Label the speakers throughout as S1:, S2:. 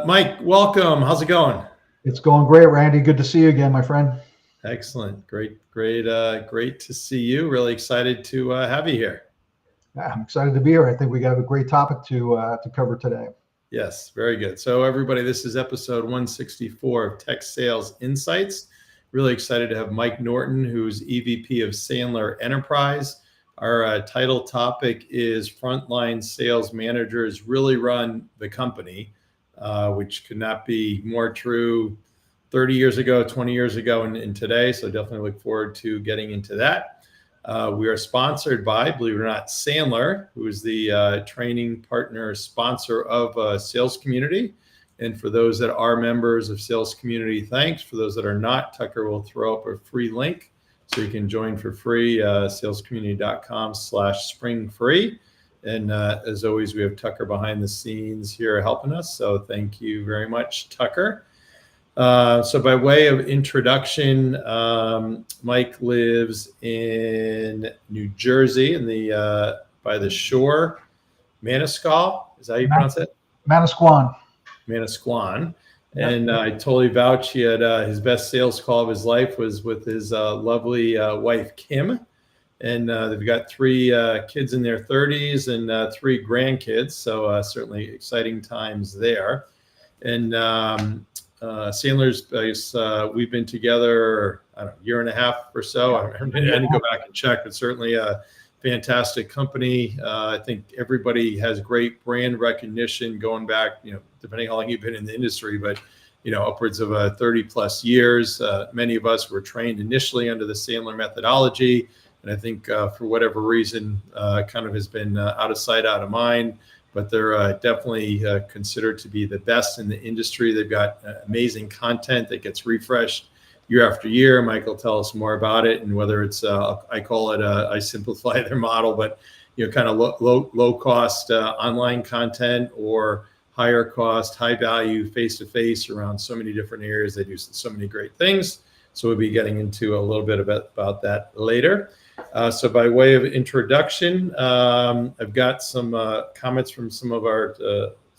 S1: Mike, welcome. How's it going?
S2: It's going great, Randy. Good to see you again, my friend.
S1: Excellent. Great to see you. Really excited to have you here.
S2: I'm excited to be here. I think we got a great topic to cover today.
S1: Yes, very good. So everybody, this is episode 164 of Tech Sales Insights. Really excited to have Mike Norton, who's EVP of Sandler Enterprise. Our title topic is Frontline Sales Managers Really Run the Company, which could not be more true 30 years ago, 20 years ago, and today. So definitely look forward to getting into that. We are sponsored by, believe it or not, Sandler, who is the training partner sponsor of Sales Community. And for those that are members of Sales Community, thanks. For those that are not, Tucker will throw up a free link so you can join for free, salescommunity.com/springfree. And as always, we have Tucker behind the scenes here helping us. So thank you very much, Tucker. So by way of introduction, Mike lives in New Jersey in the by the shore, Manasquan. Is that how you pronounce it?
S2: Manasquan.
S1: Manasquan. And I totally vouch. He had his best sales call of his life was with his lovely wife, Kim. And they've got three kids in their 30s and three grandkids. So certainly exciting times there. And Sandler's, we've been together, I don't know, year and a half or so. I had to go back and check, but certainly a fantastic company. I think everybody has great brand recognition going back, depending how long you've been in the industry, but, upwards of 30 plus years. Many of us were trained initially under the Sandler methodology. And I think for whatever reason, kind of has been out of sight, out of mind. But they're definitely considered to be the best in the industry. They've got amazing content that gets refreshed year after year. Mike will tell us more about it, and whether it's I call it I simplify their model, but kind of low cost online content or higher cost, high value face to face around so many different areas. They do so many great things. So we'll be getting into a little bit about that later. So by way of introduction, I've got some comments from some of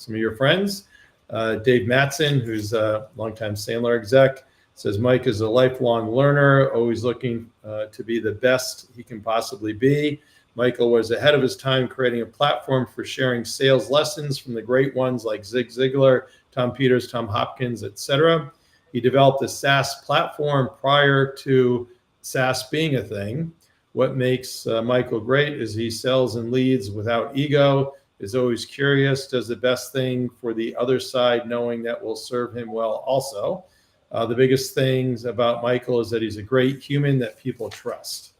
S1: your friends. Dave Matson, who's a longtime Sandler exec, says Mike is a lifelong learner, always looking to be the best he can possibly be. Michael was ahead of his time, creating a platform for sharing sales lessons from the great ones like Zig Ziglar, Tom Peters, Tom Hopkins, etc. He developed a SaaS platform prior to SaaS being a thing. What makes Michael great is he sells and leads without ego, is always curious, does the best thing for the other side, knowing that will serve him well also. The biggest things about Michael is that he's a great human that people trust.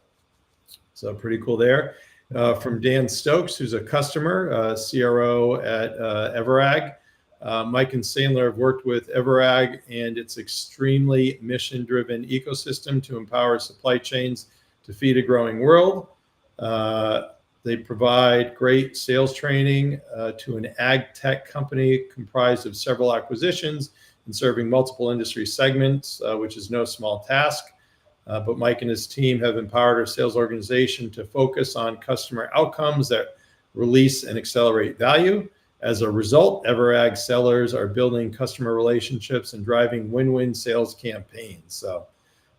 S1: So pretty cool there. From Dan Stokes, who's a customer, CRO at Everag. Mike and Sandler have worked with Everag and its extremely mission-driven ecosystem to empower supply chains to feed a growing world. They provide great sales training to an ag tech company comprised of several acquisitions and serving multiple industry segments, which is no small task. But Mike and his team have empowered our sales organization to focus on customer outcomes that release and accelerate value. As a result, Everag sellers are building customer relationships and driving win-win sales campaigns. So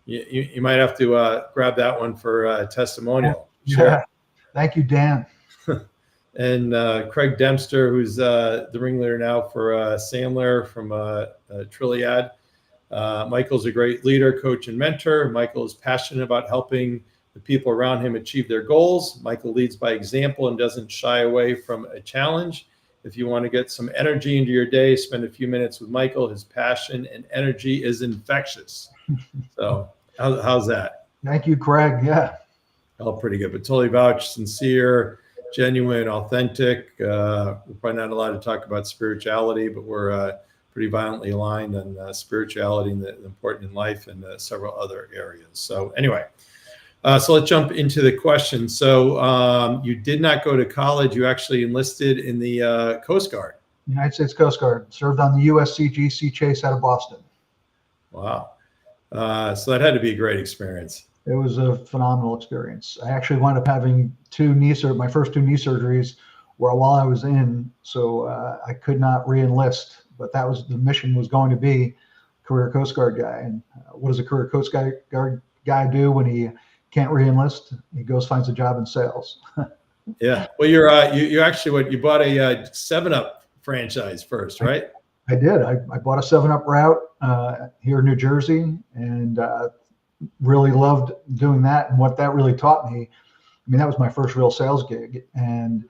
S1: you might have to grab that one for a testimonial. Sure.
S2: Yeah. Thank you, Dan.
S1: And Craig Dempster, who's the ringleader now for Sandler from Trilliad. Michael's a great leader, coach, and mentor. Michael is passionate about helping the people around him achieve their goals. Michael leads by example and doesn't shy away from a challenge. If you want to get some energy into your day, spend a few minutes with Michael. His passion and energy is infectious. So how's that?
S2: Thank you, Craig. Yeah.
S1: Oh, pretty good. But totally vouch, sincere, genuine, authentic. We're probably not allowed to talk about spirituality, but we're pretty violently aligned on spirituality and the important in life and several other areas. So anyway, so let's jump into the question. So you did not go to college. You actually enlisted in the Coast Guard.
S2: United States Coast Guard. Served on the USCG Sea Chase out of Boston.
S1: Wow. So that had to be a great experience.
S2: It was a phenomenal experience. I actually wound up having my first two knee surgeries while I was in, so I could not re-enlist but that was the mission, was going to be career Coast Guard guy. And what does a career Coast Guard guy do when he can't re-enlist? He goes, finds a job in sales.
S1: Yeah. Well, you actually, you bought a 7-Up franchise first, right?
S2: I did. I bought a 7-Up route here in New Jersey, and really loved doing that. And what that really taught me, I mean, that was my first real sales gig. And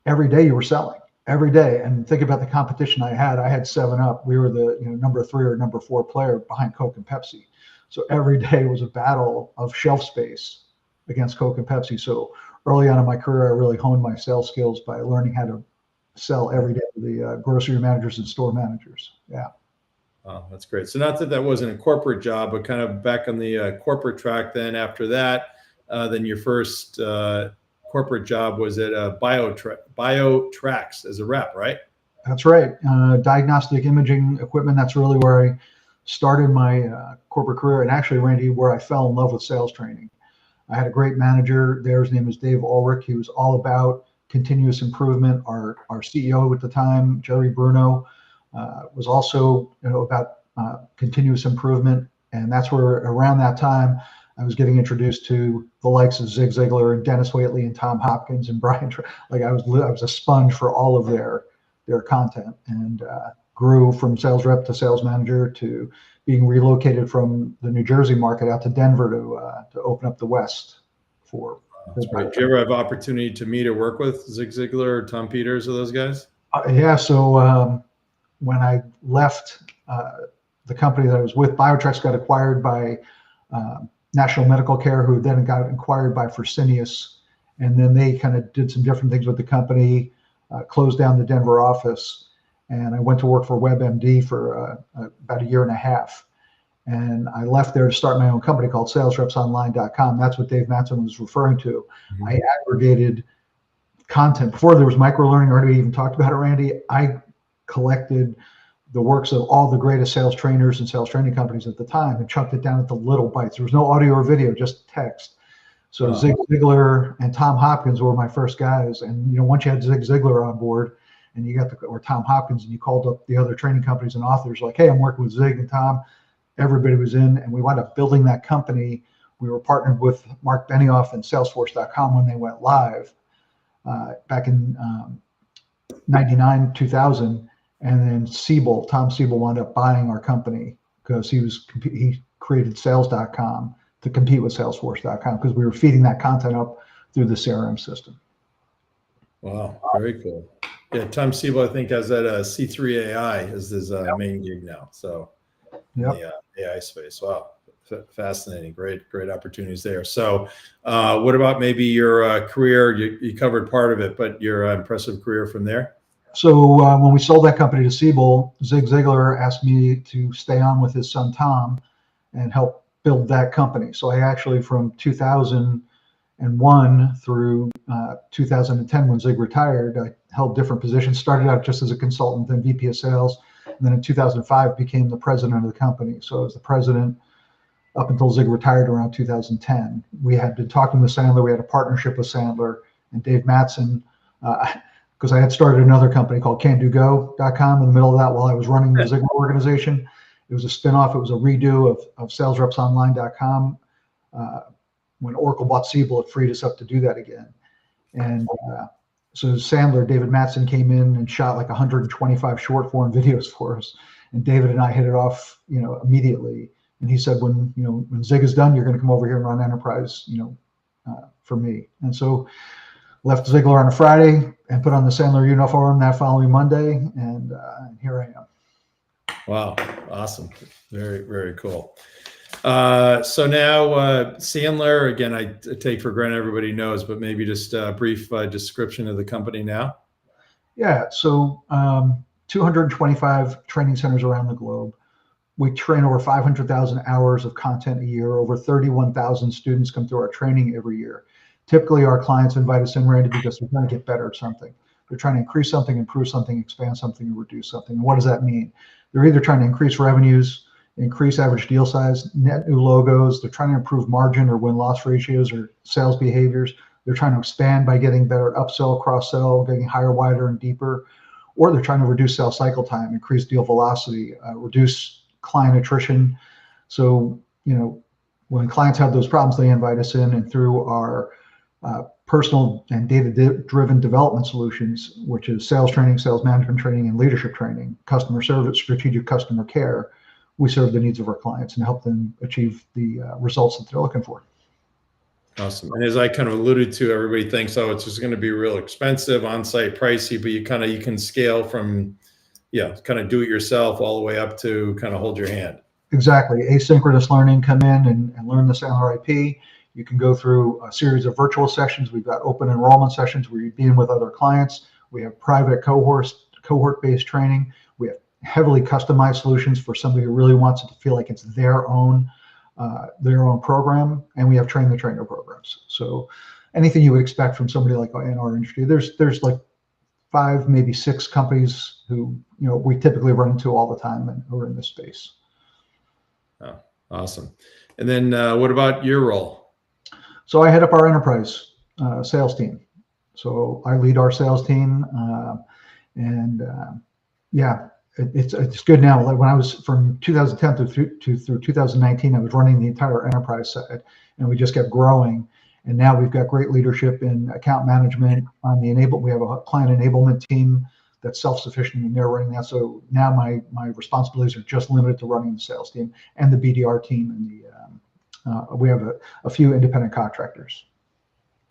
S2: every day you were selling, every day. And think about the competition I had. I had 7-Up. We were the number 3 or number 4 player behind Coke and Pepsi. So every day was a battle of shelf space against Coke and Pepsi. So early on in my career, I really honed my sales skills by learning how to sell every day to the grocery managers and store managers. Yeah.
S1: Wow, that's great. So not that that wasn't a corporate job, but kind of back on the corporate track. Then after that, then your first corporate job was at BioTrax as a rep, right?
S2: That's right. Diagnostic imaging equipment. That's really where I started my corporate career. And actually, Randy, where I fell in love with sales training. I had a great manager there. His name was Dave Ulrich. He was all about continuous improvement. Our CEO at the time, Jerry Bruno, was also about continuous improvement. And that's where around that time I was getting introduced to the likes of Zig Ziglar and Dennis Waitley and Tom Hopkins and Brian. Like I was a sponge for all of their content, and grew from sales rep to sales manager to being relocated from the New Jersey market out to Denver to open up the West for.
S1: That's great. Did you ever have opportunity to meet or work with Zig Ziglar or Tom Peters or those guys?
S2: Yeah. So when I left the company that I was with, BioTrax got acquired by National Medical Care, who then got acquired by Fresenius. And then they kind of did some different things with the company, closed down the Denver office. And I went to work for WebMD for about 1.5 years. And I left there to start my own company called salesrepsonline.com. That's what Dave Mattson was referring to. Mm-hmm. I aggregated content. Before there was microlearning, or we even talked about it, Randy, I collected the works of all the greatest sales trainers and sales training companies at the time and chunked it down into little bites. There was no audio or video, just text. So Zig Ziglar and Tom Hopkins were my first guys. And once you had Zig Ziglar on board and you got or Tom Hopkins, and you called up the other training companies and authors like, hey, I'm working with Zig and Tom. Everybody was in, and we wound up building that company. We were partnered with Mark Benioff and Salesforce.com when they went live back in 99, 2000. And then Tom Siebel wound up buying our company because he created Sales.com to compete with Salesforce.com because we were feeding that content up through the CRM system.
S1: Wow, very cool. Yeah, Tom Siebel, I think, has that C3 AI as his main gig now. So, yep. The AI space. Wow, fascinating. Great opportunities there. So, what about maybe your career? You covered part of it, but your impressive career from there.
S2: So when we sold that company to Siebel, Zig Ziglar asked me to stay on with his son Tom and help build that company. So I actually, from 2001 through 2010, when Zig retired, I held different positions. Started out just as a consultant, then VP of sales, and then in 2005 became the president of the company. So I was the president up until Zig retired around 2010. We had been talking with Sandler. We had a partnership with Sandler and Dave Mattson. Because I had started another company called CanDoGo.com in the middle of that while I was running the Ziglar organization. It was a spinoff. It was a redo of SalesRepsOnline.com. When Oracle bought Siebel, it freed us up to do that again. And so Sandler, David Mattson, came in and shot like 125 short form videos for us. And David and I hit it off, immediately. And he said, when Zig is done, you're going to come over here and run enterprise, for me. And so left Ziglar on a Friday and put on the Sandler uniform that following Monday, and here I am.
S1: Wow, awesome. Very, very cool. So now Sandler, again, I take for granted everybody knows, but maybe just a brief description of the company now.
S2: Yeah, so 225 training centers around the globe. We train over 500,000 hours of content a year. Over 31,000 students come through our training every year. Typically, our clients invite us in, Randy, because they're trying to get better at something. They're trying to increase something, improve something, expand something, or reduce something. And what does that mean? They're either trying to increase revenues, increase average deal size, net new logos. They're trying to improve margin or win-loss ratios or sales behaviors. They're trying to expand by getting better upsell, cross-sell, getting higher, wider, and deeper. or they're trying to reduce sales cycle time, increase deal velocity, reduce client attrition. So, when clients have those problems, they invite us in, and through our personal and data-driven development solutions, which is sales training, sales management training, and leadership training, customer service, strategic customer care, we serve the needs of our clients and help them achieve the results that they're looking for.
S1: Awesome. And as I kind of alluded to, everybody thinks, oh, it's just going to be real expensive, on-site, pricey, but you can scale from, kind of do it yourself all the way up to kind of hold your hand.
S2: Exactly. Asynchronous learning, come in and learn the Sandler IP. You can go through a series of virtual sessions. We've got open enrollment sessions where you're being with other clients. We have private cohort-based training. We have heavily customized solutions for somebody who really wants it to feel like it's their own program. And we have train the trainer programs. So anything you would expect from somebody like in our industry. There's like 5, maybe 6 companies who we typically run into all the time and who are in this space.
S1: Oh, awesome. And then what about your role?
S2: So I head up our enterprise sales team. So I lead our sales team, it's good now. Like when I was from 2010 through 2019, I was running the entire enterprise side, and we just kept growing. And now we've got great leadership in account management on the we have a client enablement team that's self-sufficient, and they're running that. So now my responsibilities are just limited to running the sales team and the BDR team, and we have a few independent contractors.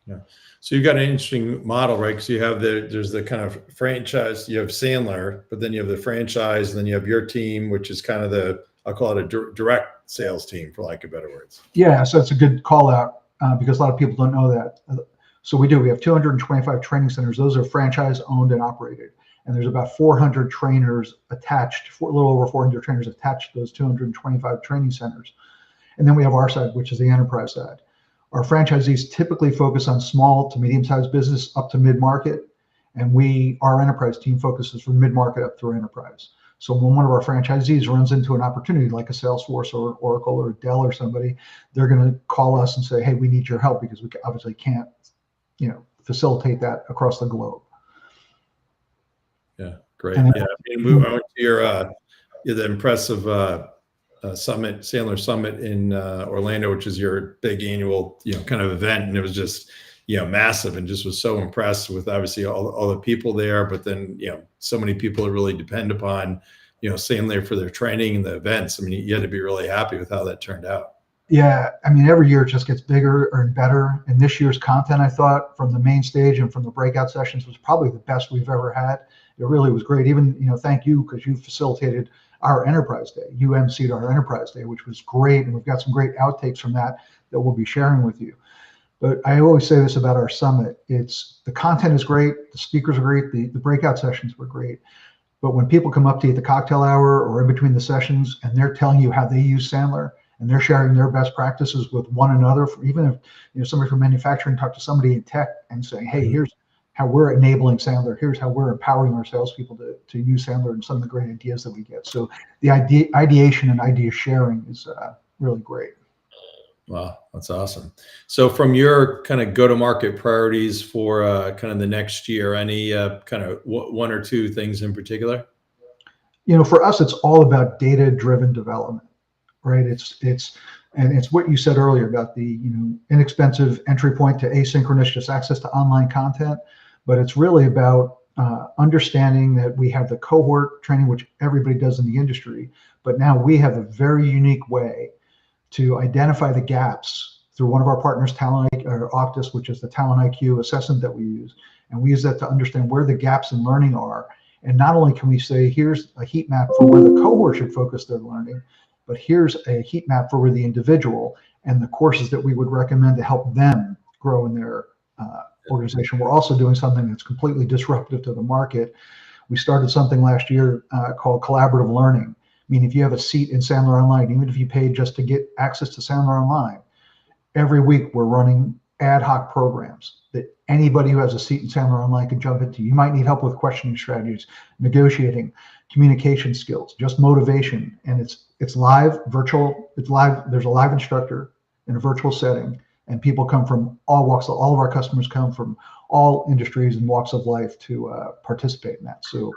S1: Yeah. So you've got an interesting model, right? Because you have there's the kind of franchise, you have Sandler, but then you have the franchise, and then you have your team, which is kind of I'll call it a direct sales team, for lack of better words.
S2: Yeah. So it's a good call out because a lot of people don't know that. So we have 225 training centers. Those are franchise owned and operated. And there's about 400 trainers attached, a little over 400 trainers attached to those 225 training centers. And then we have our side, which is the enterprise side. Our franchisees typically focus on small to medium-sized business up to mid-market, and our enterprise team focuses from mid-market up through enterprise. So when one of our franchisees runs into an opportunity like a Salesforce or Oracle or Dell or somebody, they're going to call us and say, hey, we need your help, because we obviously can't, facilitate that across the globe.
S1: Yeah, great. Yeah, move on to the impressive summit, Sandler Summit in Orlando, which is your big annual, kind of event, and it was just, massive, and just was so impressed with obviously all the people there, but then so many people that really depend upon Sandler for their training and the events. I mean, you had to be really happy with how that turned out.
S2: Yeah, I mean, every year it just gets bigger and better. And this year's content, I thought, from the main stage and from the breakout sessions, was probably the best we've ever had. It really was great. Even, thank you, because you facilitated our Enterprise Day. You emceed our Enterprise Day, which was great. And we've got some great outtakes from that we'll be sharing with you. But I always say this about our summit. The content is great. The speakers are great. The breakout sessions were great. But when people come up to you at the cocktail hour or in between the sessions, and they're telling you how they use Sandler, and they're sharing their best practices with one another, even if somebody from manufacturing talked to somebody in tech and saying, hey, here's how we're enabling Sandler, here's how we're empowering our salespeople to use Sandler, and some of the great ideas that we get. So the ideation and idea sharing is really great.
S1: Wow, that's awesome. So from your kind of go-to-market priorities for kind of the next year, any kind of one or two things in particular?
S2: For us, it's all about data-driven development, right? It's what you said earlier about the inexpensive entry point to asynchronous, just access to online content. But it's really about understanding that we have the cohort training, which everybody does in the industry. But now we have a very unique way to identify the gaps through one of our partners, Octus, which is the Talent IQ assessment that we use. And we use that to understand where the gaps in learning are. And not only can we say, here's a heat map for where the cohort should focus their learning, but here's a heat map for where the individual and the courses that we would recommend to help them grow in their organization. We're also doing something that's completely disruptive to the market. We started something last year called collaborative learning. I mean, if you have a seat in Sandler Online, even if you paid just to get access to Sandler Online, every week we're running ad hoc programs that anybody who has a seat in Sandler Online can jump into. You might need help with questioning strategies, negotiating, communication skills, just motivation. And it's live, virtual, it's live. There's a live instructor in a virtual setting, and people come from all walks. All of our customers come from all industries and walks of life to participate in that. So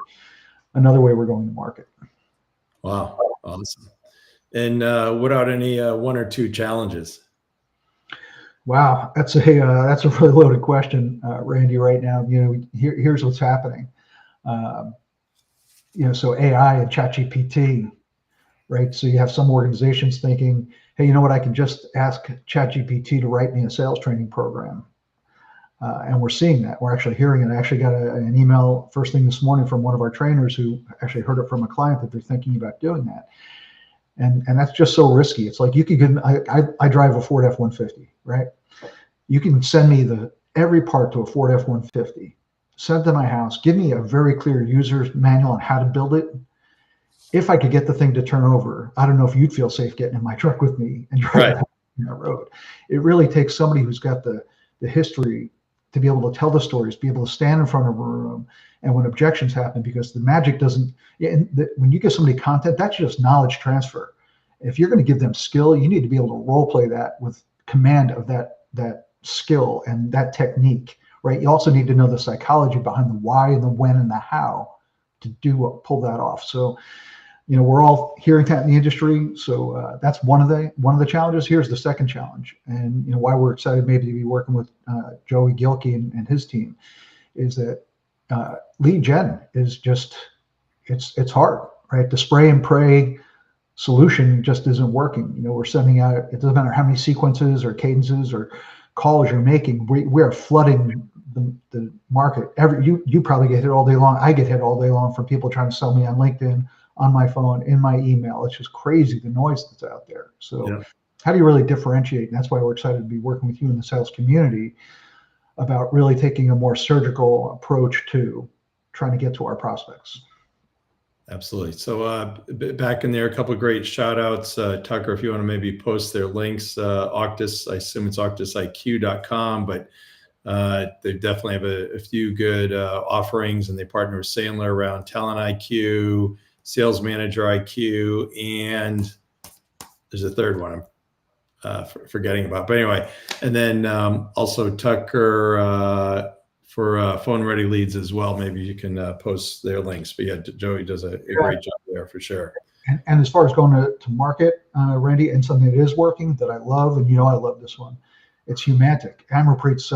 S2: another way we're going to market.
S1: Wow, awesome. And what are any one or two challenges?
S2: Wow, that's a really loaded question, Randy. Right now, here's what's happening. So AI and ChatGPT, right? So you have some organizations thinking, hey, you know what? I can just ask ChatGPT to write me a sales training program. And we're seeing that. We're actually hearing it. I actually got an email first thing this morning from one of our trainers who actually heard it from a client that they're thinking about doing that. And that's just so risky. It's like you could get, I drive a Ford F-150, right? You can send me every part to a Ford F-150, send it to my house, give me a very clear user's manual on how to build it. If I could get the thing to turn over, I don't know if you'd feel safe getting in my truck with me and driving down the road. It really takes somebody who's got the history to be able to tell the stories, be able to stand in front of a room, and when objections happen, because the magic doesn't, when you give somebody content, that's just knowledge transfer. If you're going to give them skill, you need to be able to role play that with command of that skill and that technique, right? You also need to know the psychology behind the why and the when and the how to pull that off. So, we're all hearing that in the industry. So that's one of the challenges. Here's the second challenge, and why we're excited maybe to be working with Joey Gilkey and his team is that lead gen is just it's hard, right? The spray and pray solution just isn't working. We're sending out, it doesn't matter how many sequences or cadences or calls you're making, we are flooding the market. You probably get hit all day long. I get hit all day long from people trying to sell me on LinkedIn, on my phone, in my email. It's just crazy, the noise that's out there. So how do you really differentiate? And that's why we're excited to be working with you in the sales community about really taking a more surgical approach to trying to get to our prospects.
S1: Absolutely. So back in there, a couple of great shout outs. Tucker, if you want to maybe post their links, Octus, I assume it's octusiq.com, but they definitely have a few good offerings, and they partner with Sandler around Talent IQ, Sales Manager IQ, and there's a third one I'm forgetting about. But anyway, and then also Tucker for phone ready leads as well. Maybe you can post their links. But yeah, Joey does a great job there for sure.
S2: And as far as going to market, Randy, and something that is working that I love, and I love this one, it's Humantic. Amarpreet's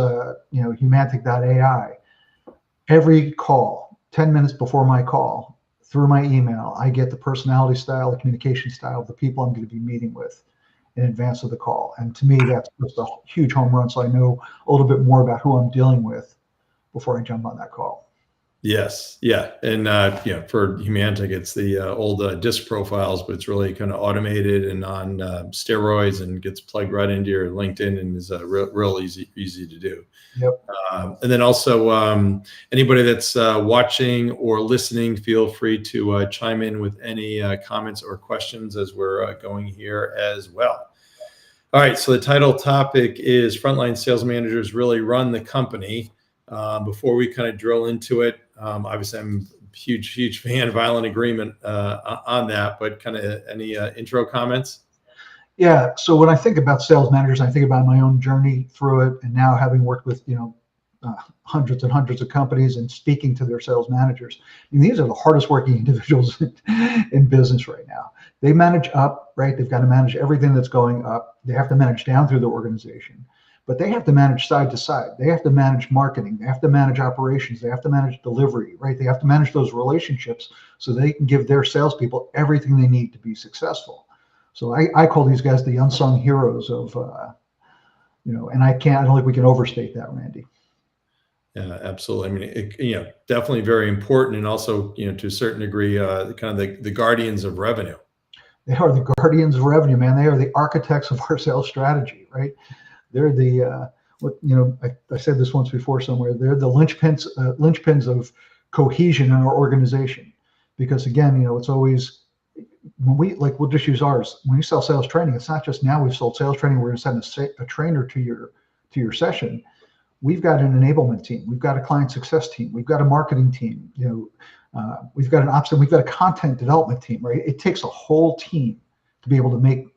S2: Humantic.ai. Every call, 10 minutes before my call, through my email, I get the personality style, the communication style of the people I'm going to be meeting with in advance of the call. And to me, that's just a huge home run. So I know a little bit more about who I'm dealing with before I jump on that call.
S1: Yes. Yeah. And, for Humantic, it's the old disc profiles, but it's really kind of automated and on steroids and gets plugged right into your LinkedIn and is real easy to do.
S2: Yep.
S1: And then also anybody that's watching or listening, feel free to chime in with any comments or questions as we're going here as well. All right. So the title topic is Frontline Sales Managers Really Run the Company. Before we kind of drill into it, obviously I'm a huge fan, violent agreement on that, but kind of any intro comments?
S2: Yeah. So when I think about sales managers, I think about my own journey through it, and now having worked with, hundreds and hundreds of companies and speaking to their sales managers. I mean, these are the hardest working individuals in business right now. They manage up, right? They've got to manage everything that's going up. They have to manage down through the organization. But they have to manage side to side. They have to manage marketing. They have to manage operations. They have to manage delivery, right? They have to manage those relationships so they can give their salespeople everything they need to be successful. So I call these guys the unsung heroes of, and I don't think we can overstate that, Randy.
S1: Yeah, absolutely. I mean, definitely very important, and also, to a certain degree, kind of the guardians of revenue.
S2: They are the guardians of revenue, man. They are the architects of our sales strategy, right? They're the I said this once before somewhere. They're the linchpins of cohesion in our organization, because again, it's always when we'll just use ours. When you sell sales training, it's not just now we've sold sales training. We're going to send a trainer to your session. We've got an enablement team. We've got a client success team. We've got a marketing team. We've got an ops team. We've got a content development team. Right? It takes a whole team to be able to make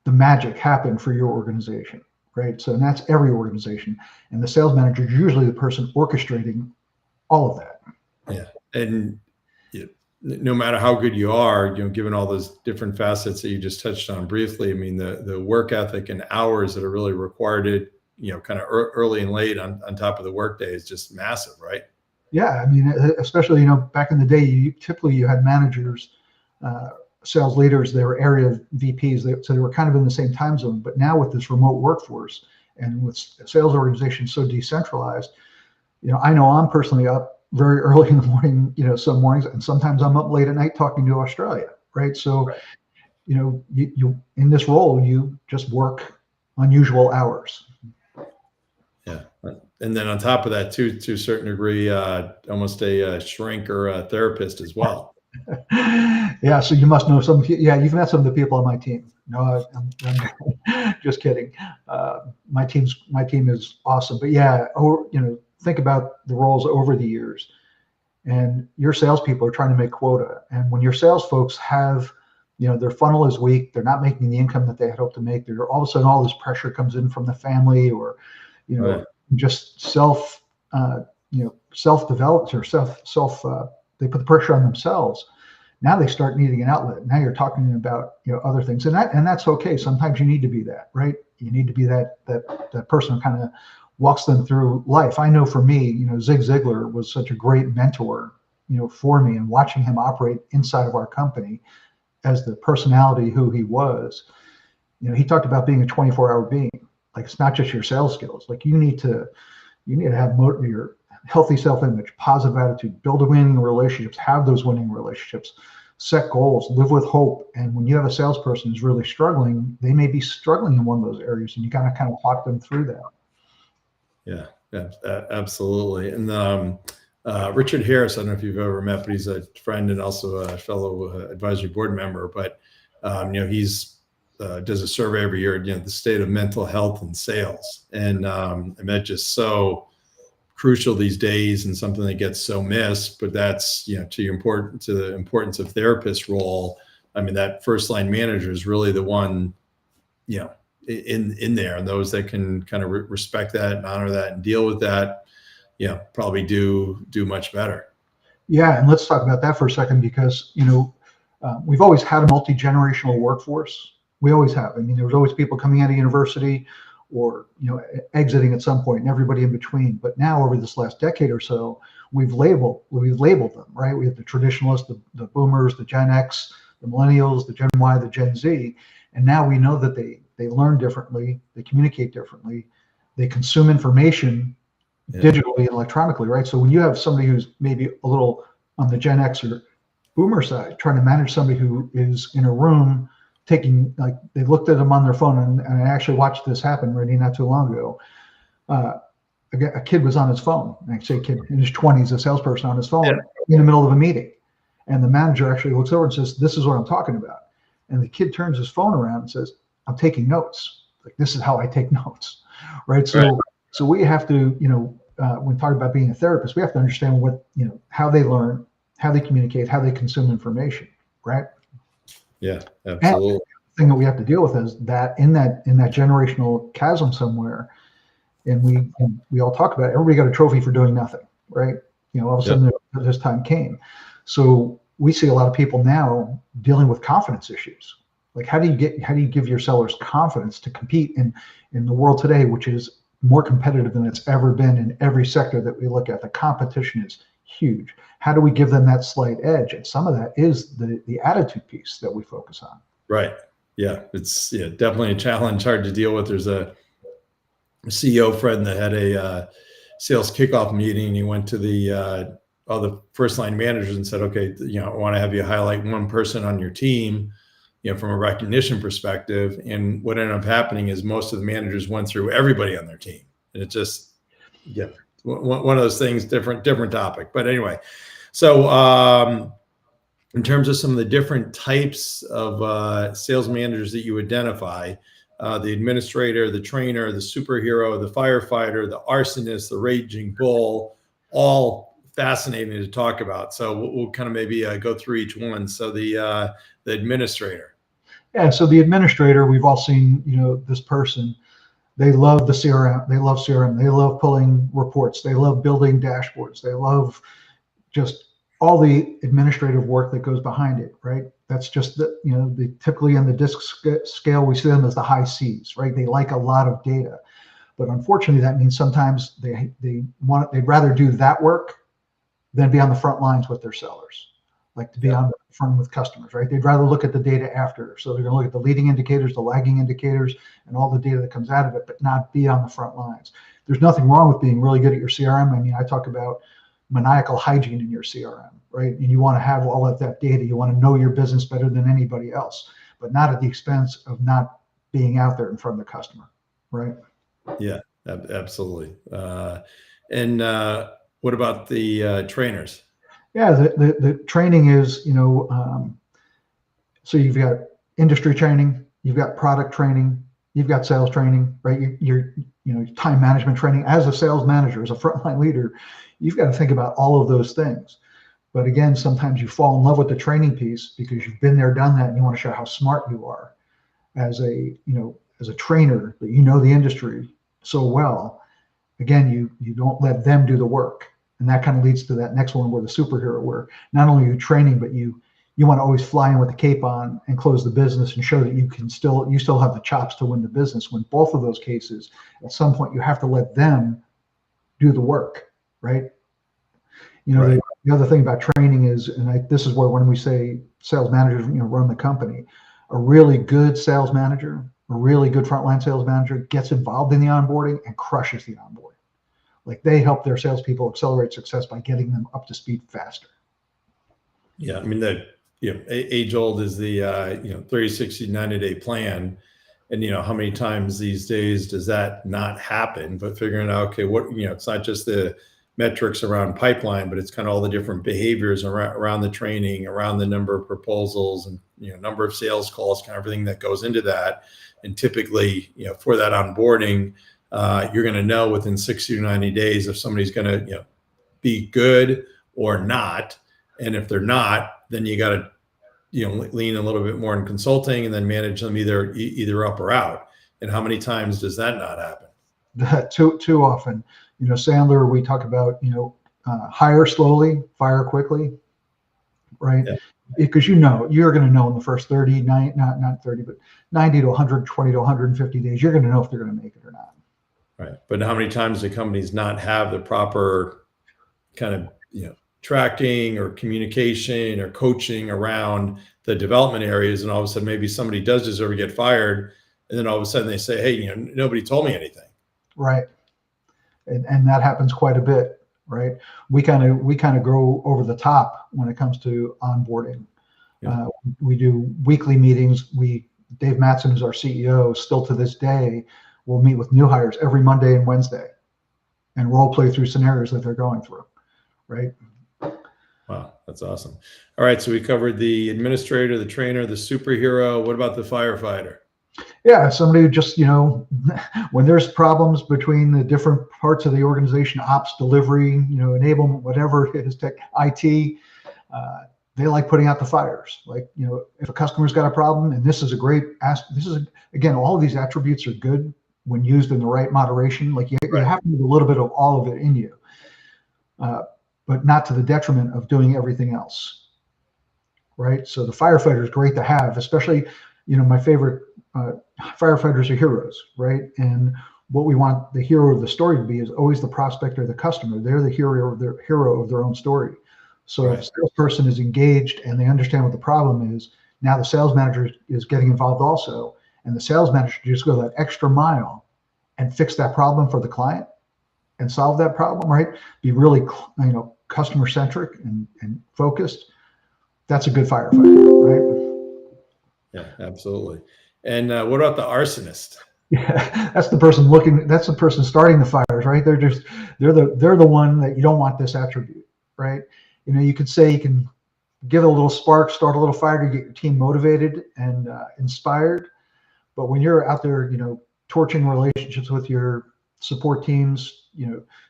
S2: the magic happen for your organization. right? So, and that's every organization. And the sales manager is usually the person orchestrating all of that.
S1: Yeah. And no matter how good you are, given all those different facets that you just touched on briefly, I mean, the work ethic and hours that are really required kind of early and late on top of the workday is just massive, right?
S2: Yeah, I mean, especially, back in the day, typically you had managers, sales leaders, they were area VPs, so they were kind of in the same time zone. But now with this remote workforce and with sales organizations so decentralized, I know I'm personally up very early in the morning, some mornings, and sometimes I'm up late at night talking to Australia, right? So, right. You in this role, you just work unusual hours.
S1: Yeah. And then on top of that, too, to a certain degree, almost a shrink or a therapist as well.
S2: Yeah, so you must know some. Yeah, you've met some of the people on my team. No, I'm just kidding. My team is awesome, but yeah, think about the roles over the years, and your salespeople are trying to make quota, and when your sales folks have, their funnel is weak, they're not making the income that they had hoped to make. They're all of a sudden all this pressure comes in from the family, or
S1: Right.
S2: just self-developed or they put the pressure on themselves. Now they start needing an outlet. Now you're talking about other things, and that's okay. Sometimes you need to be that, right? You need to be that person who kind of walks them through life. I know for me, Zig Ziglar was such a great mentor, for me, and watching him operate inside of our company as the personality who he was. He talked about being a 24-hour being. Like, it's not just your sales skills. Like, you need to have your healthy self-image, positive attitude, build winning relationships, have those winning relationships, set goals, live with hope. And when you have a salesperson who's really struggling, they may be struggling in one of those areas, and you gotta kind of walk them through that.
S1: Yeah, absolutely. And Richard Harris, I don't know if you've ever met, but he's a friend and also a fellow advisory board member. But he's does a survey every year, the state of mental health and sales, and that's just so crucial these days, and something that gets so missed. But that's to the importance of therapist role. I mean, that first line manager is really the one, in there, and those that can kind of respect that and honor that and deal with that, probably do much better.
S2: Yeah, and let's talk about that for a second, because we've always had a multi-generational workforce. We always have. I mean, there was always people coming out of university or exiting at some point, and everybody in between. But now, over this last decade or so, we've labeled them, right? We have the traditionalists, the boomers, the Gen X, the millennials, the Gen Y, the Gen Z, and now we know that they learn differently, they communicate differently, they consume information digitally and electronically, right? So when you have somebody who's maybe a little on the Gen X or boomer side, trying to manage somebody who is in a room taking, like, they looked at them on their phone, and I actually watched this happen really not too long ago. A kid was on his phone, I say kid in his 20s, a salesperson on his phone in the middle of a meeting. And the manager actually looks over and says, "This is what I'm talking about." And the kid turns his phone around and says, "I'm taking notes. Like, this is how I take notes." Right. So we have to, when talking about being a therapist, we have to understand what, how they learn, how they communicate, how they consume information. Right.
S1: Yeah, absolutely.
S2: And the thing that we have to deal with is that in that generational chasm somewhere, and we all talk about it, everybody got a trophy for doing nothing, right? All of a sudden this time came. So we see a lot of people now dealing with confidence issues. Like, how do you give your sellers confidence to compete in the world today, which is more competitive than it's ever been in every sector that we look at? The competition is huge. How do we give them that slight edge? And some of that is the attitude piece that we focus on.
S1: Right. Yeah. It's definitely a challenge, hard to deal with. There's a CEO friend that had a sales kickoff meeting, and he went to the first line managers and said, "Okay, I want to have you highlight one person on your team, from a recognition perspective." And what ended up happening is most of the managers went through everybody on their team, and it just, one of those things, different topic. But anyway, so in terms of some of the different types of sales managers that you identify, the administrator, the trainer, the superhero, the firefighter, the arsonist, the raging bull, all fascinating to talk about. So we'll kind of maybe go through each one. So the administrator.
S2: Yeah. So the administrator, we've all seen, this person. They love the CRM. They love CRM. They love pulling reports. They love building dashboards. They love just all the administrative work that goes behind it, right? That's just the, typically in the disc scale, we see them as the high C's, right? They like a lot of data, but unfortunately that means sometimes they'd rather do that work than be on the front lines with their sellers, like to be on the front with customers, right? They'd rather look at the data after. So they're going to look at the leading indicators, the lagging indicators, and all the data that comes out of it, but not be on the front lines. There's nothing wrong with being really good at your CRM. I mean, I talk about maniacal hygiene in your CRM, right? And you want to have all of that data. You want to know your business better than anybody else, but not at the expense of not being out there in front of the customer, right?
S1: Yeah, absolutely. And what about the trainers?
S2: Yeah, the training is, so you've got industry training, you've got product training, you've got sales training, right? You're time management training. As a sales manager, as a frontline leader, you've got to think about all of those things. But again, sometimes you fall in love with the training piece because you've been there, done that, and you want to show how smart you are as a trainer, that you know the industry so well. Again, you don't let them do the work. And that kind of leads to that next one where the superhero, where not only are you training, but you want to always fly in with the cape on and close the business and show that you still have the chops to win the business. When both of those cases, at some point, you have to let them do the work, right? Right. The other thing about training is, and this is where when we say sales managers, run the company, a really good sales manager, a really good frontline sales manager gets involved in the onboarding and crushes the onboarding. Like they help their salespeople accelerate success by getting them up to speed faster.
S1: Yeah, I mean age old is the 30, 60, 90-day plan, and how many times these days does that not happen? But figuring out, okay, what it's not just the metrics around pipeline, but it's kind of all the different behaviors around the training, around the number of proposals, and number of sales calls, kind of everything that goes into that. And typically, for that onboarding, you're going to know within 60 to 90 days if somebody's going to be good or not. And if they're not, then you got to lean a little bit more in consulting and then manage them either up or out. And how many times does that not happen?
S2: Too often. Sandler, we talk about hire slowly, fire quickly, right? Yeah. Because you're going to know in the first 30, not 30, but 90 to 120 to 150 days, you're going to know if they're going to make it or not.
S1: Right. But how many times do companies not have the proper kind of tracking or communication or coaching around the development areas, and all of a sudden maybe somebody does deserve to get fired, and then all of a sudden they say, hey, nobody told me anything. Right.
S2: And that happens quite a bit, right? We kind of go over the top when it comes to onboarding. Yeah. We do weekly meetings. Dave Mattson, who's our CEO, still to this day, will meet with new hires every Monday and Wednesday and role play through scenarios that they're going through, right?
S1: Wow, that's awesome. All right, so we covered the administrator, the trainer, the superhero. What about the firefighter?
S2: Yeah, somebody who just, when there's problems between the different parts of the organization, ops, delivery, enablement, whatever it is, tech, IT, they like putting out the fires. Like, if a customer's got a problem, and this is a great again, all of these attributes are good when used in the right moderation. Like you have to have a little bit of all of it in you, but not to the detriment of doing everything else, right? So the firefighter is great to have, especially, my favorite firefighters are heroes, right? And what we want the hero of the story to be is always the prospect or the customer. They're the hero of their own story. So if a salesperson is engaged and they understand what the problem is, now the sales manager is getting involved also, and the sales manager just go that extra mile and fix that problem for the client and solve that problem, right? Be really, customer centric and focused. That's a good firefighter, right?
S1: Yeah, absolutely. And what about the arsonist?
S2: Yeah, that's the person that's the person starting the fires, right? They're the one that you don't want this attribute, right? You could say you can give it a little spark, start a little fire to get your team motivated and inspired. But when you're out there, torching relationships with your support teams,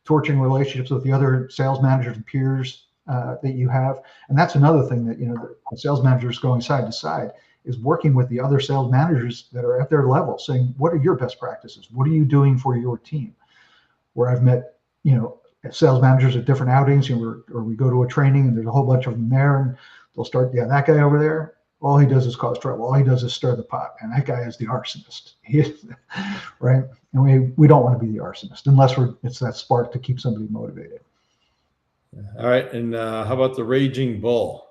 S2: torching relationships with the other sales managers and peers that you have. And that's another thing that, the sales manager is going side to side. is working with the other sales managers that are at their level, saying, what are your best practices? What are you doing for your team? Where I've met, sales managers at different outings, or we go to a training and there's a whole bunch of them there, and they'll start, yeah, that guy over there, all he does is cause trouble. All he does is stir the pot, and that guy is the arsonist. He is, right? And we don't want to be the arsonist unless it's that spark to keep somebody motivated.
S1: All right, and how about the raging bull?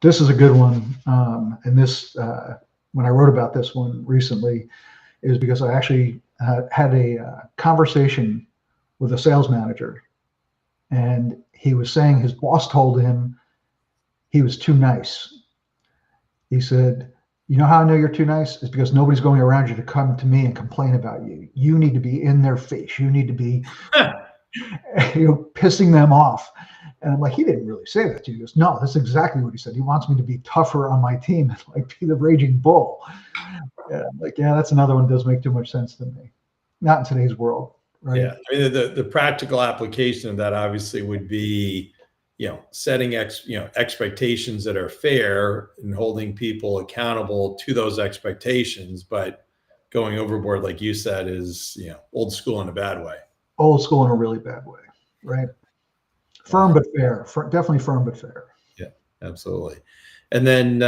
S2: This is a good one, and this when I wrote about this one recently, is because I actually had a conversation with a sales manager, and he was saying his boss told him he was too nice. He said, you know how I know you're too nice? It's because nobody's going around you to come to me and complain about you. You need to be in their face. You need to be pissing them off. And I'm like, he didn't really say that to you. He goes, no, that's exactly what he said. He wants me to be tougher on my team and like be the raging bull. And I'm like, yeah, that's another one that doesn't make too much sense to me. Not in today's world. Right?
S1: Yeah, I mean, the practical application of that obviously would be, setting expectations that are fair and holding people accountable to those expectations, but going overboard, like you said, is old school in a bad way.
S2: Old school in a really bad way, right? Firm but fair. Definitely firm but fair.
S1: Yeah, absolutely. And then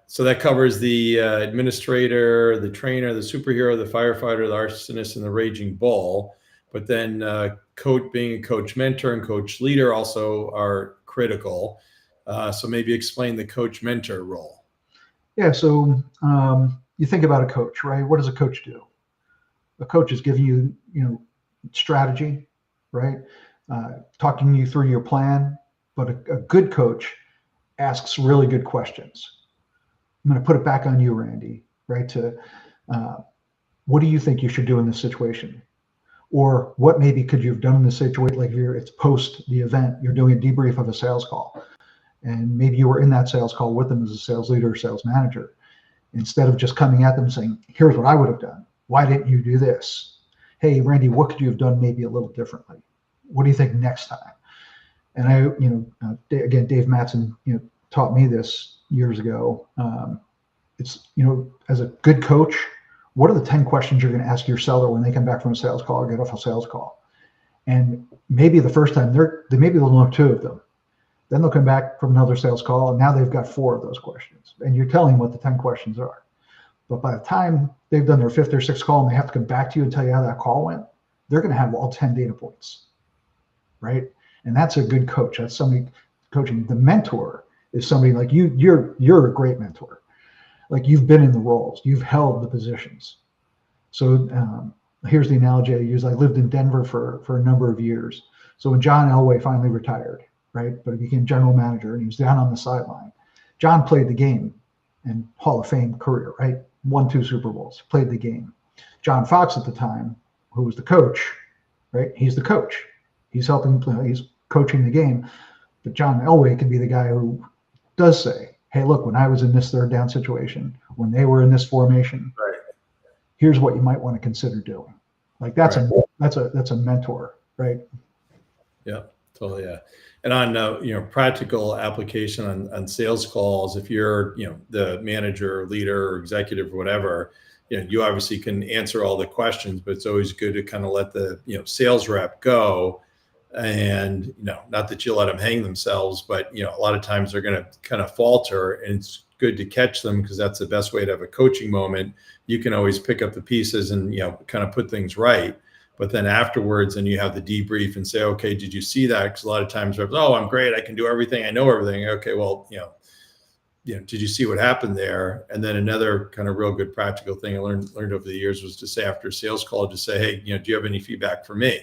S1: so that covers the administrator, the trainer, the superhero, the firefighter, the arsonist, and the raging bull. But then being a coach mentor and coach leader also are critical. So maybe explain the coach mentor role.
S2: Yeah. So you think about a coach, right? What does a coach do? A coach is giving you, strategy, right? Talking you through your plan. But a good coach asks really good questions. I'm going to put it back on you, Randy, right? What do you think you should do in this situation? Or what maybe could you have done in this situation? Like it's post the event, you're doing a debrief of a sales call. And maybe you were in that sales call with them as a sales leader or sales manager. Instead of just coming at them saying, here's what I would have done. Why didn't you do this? Hey, Randy, what could you have done maybe a little differently? What do you think next time? And again, Dave Mattson, taught me this years ago. It's, as a good coach, what are the 10 questions you're going to ask your seller when they come back from a sales call or get off a sales call? And maybe the first time maybe they'll know 2 of them. Then they'll come back from another sales call, and now they've got 4 of those questions. And you're telling what the 10 questions are. But by the time they've done their 5th or 6th call and they have to come back to you and tell you how that call went, they're going to have all 10 data points, right? And that's a good coach. That's somebody coaching. The mentor is somebody like you. You're a great mentor. Like you've been in the roles, you've held the positions. So here's the analogy I use. I lived in Denver for a number of years. So when John Elway finally retired, right, but he became general manager and he was down on the sideline, John played the game and Hall of Fame career, right? Won 2 Super Bowls, played the game. John Fox at the time, who was the coach, right? He's the coach. He's helping, he's coaching the game. But John Elway could be the guy who does say, hey, look, when I was in this 3rd down situation, when they were in this formation,
S1: right,
S2: here's what you might want to consider doing. Like that's a mentor, right?
S1: Yeah, totally. Yeah. And on practical application on sales calls, if you're the manager, leader, or executive, or whatever, you obviously can answer all the questions, but it's always good to kind of let the sales rep go. And not that you let them hang themselves, but a lot of times they're going to kind of falter, and it's good to catch them because that's the best way to have a coaching moment. You can always pick up the pieces and kind of put things right. But then afterwards, and you have the debrief and say, okay, did you see that? Because a lot of times, oh, I'm great, I can do everything, I know everything. Okay, well, did you see what happened there? And then another kind of real good practical thing I learned over the years was to say after a sales call, just say, hey, do you have any feedback for me?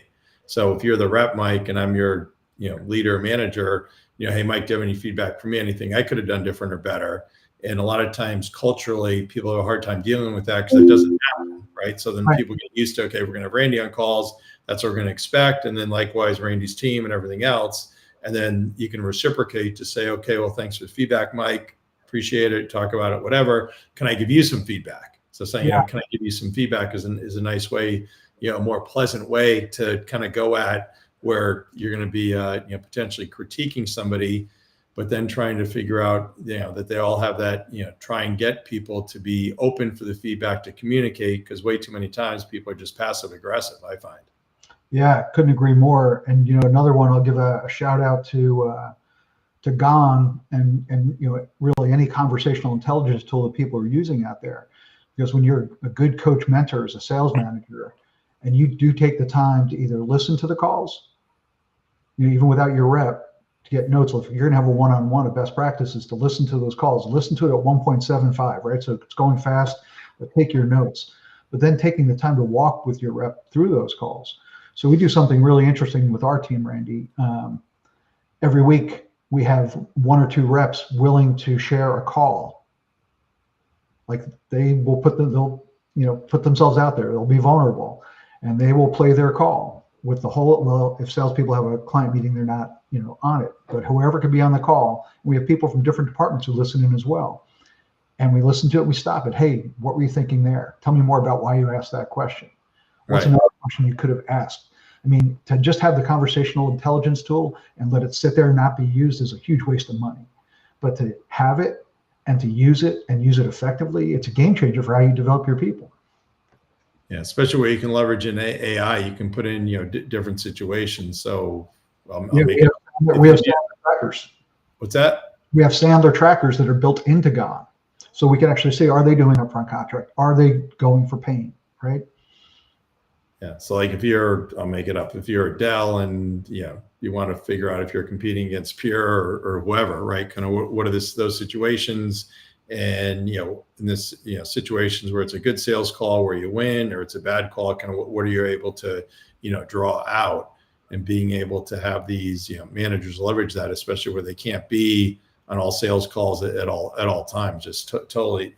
S1: So if you're the rep, Mike, and I'm your, leader or manager, hey, Mike, do you have any feedback for me? Anything I could have done different or better? And a lot of times culturally, people have a hard time dealing with that because it doesn't happen, right? So then people get used to, okay, we're going to have Randy on calls. That's what we're going to expect. And then likewise, Randy's team and everything else. And then you can reciprocate to say, okay, well, thanks for the feedback, Mike. Appreciate it. Talk about it, whatever. Can I give you some feedback? So saying, can I give you some feedback is a nice way, a more pleasant way to kind of go at where you're going to be, potentially critiquing somebody but then trying to figure out, that they all have that, try and get people to be open for the feedback to communicate, because way too many times people are just passive aggressive, I find.
S2: Yeah, couldn't agree more. And another one, I'll give a shout out to Gong and really any conversational intelligence tool that people are using out there. Because when you're a good coach mentor as a sales manager, and you do take the time to either listen to the calls, even without your rep, to get notes. If you're going to have a one-on-one, a best practice is to listen to those calls. Listen to it at 1.75, right? So it's going fast, but take your notes. But then taking the time to walk with your rep through those calls. So we do something really interesting with our team, Randy. Every week we have 1 or 2 reps willing to share a call. Like they will they'll put themselves out there. They'll be vulnerable, and they will play their call with the whole. Well, if salespeople have a client meeting, they're not on it, but whoever can be on the call. We have people from different departments who listen in as well, and we listen to it. We stop it. Hey, what were you thinking there? Tell me more about why you asked that question. What's another question you could have asked? I mean, to just have the conversational intelligence tool and let it sit there and not be used is a huge waste of money. But to have it and to use it and use it effectively, it's a game changer for how you develop your people.
S1: Yeah, especially where you can leverage in AI, you can put in different situations. So
S2: we have Sandler trackers.
S1: What's that?
S2: We have Sandler trackers that are built into Gone, so we can actually see, are they doing upfront contract? Are they going for pain? Right?
S1: Yeah. So like I'll make it up. If you're a Dell and you want to figure out if you're competing against Pure or whoever, right? Kind of what are those situations? And in this situations where it's a good sales call where you win, or it's a bad call, kind of what are you able to draw out, and being able to have these managers leverage that, especially where they can't be on all sales calls at all times, just totally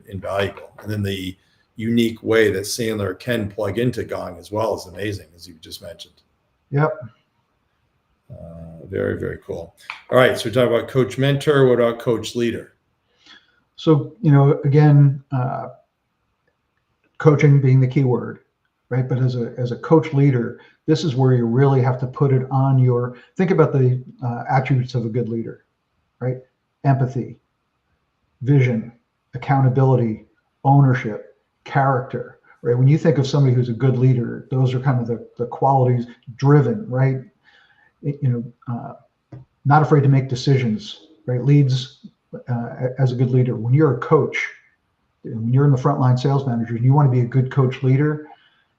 S1: invaluable. And then the unique way that Sandler can plug into Gong as well is amazing, as you just mentioned.
S2: Yep.
S1: Very, very cool. All right, so we talk about coach mentor. What about coach leader?
S2: So again, coaching being the key word, right? But as a coach leader, this is where you really have to put it on your. Think about the attributes of a good leader, right? Empathy, vision, accountability, ownership, character, right? When you think of somebody who's a good leader, those are kind of the qualities. Driven, right? Not afraid to make decisions, right? Leads as a good leader. When you're a coach, when you're in the frontline sales manager, and you want to be a good coach leader,